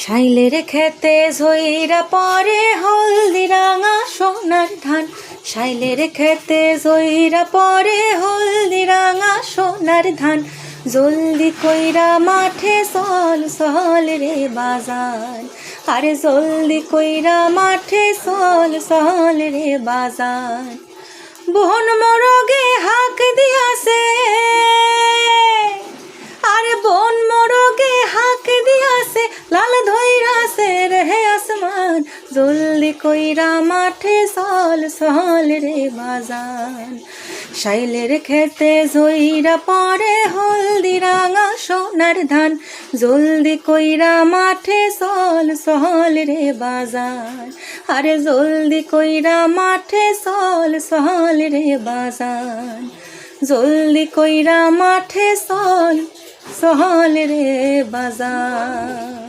শাইলের খেতে ঝইরা পরে হলদি রাঙা সোনার ধান। শাইলের খেতে ঝইরা পরে হলদি রাঙা সোনার ধান। জলদি কইরা মাঠে চল চল রে বাজার, আরে জলদি কইরা মাঠে চল চল রে বাজার। বন মরগে হাক দিয়াছে, আরে বন মরগে হাক দিয়াছে, লাল ধইরাছে রে আসমান। জলদি কইরা মাঠে চল চল রে বাজার। শাইলের খেতে ঝইরা পরে হলদি রাঙা সোনার ধান। জলদি কইরা মাঠে চল চল রে বাজার, আরে জলদি কইরা মাঠে চল চল রে বাজার। জলদি কইরা মাঠে চল চল রে বাজার।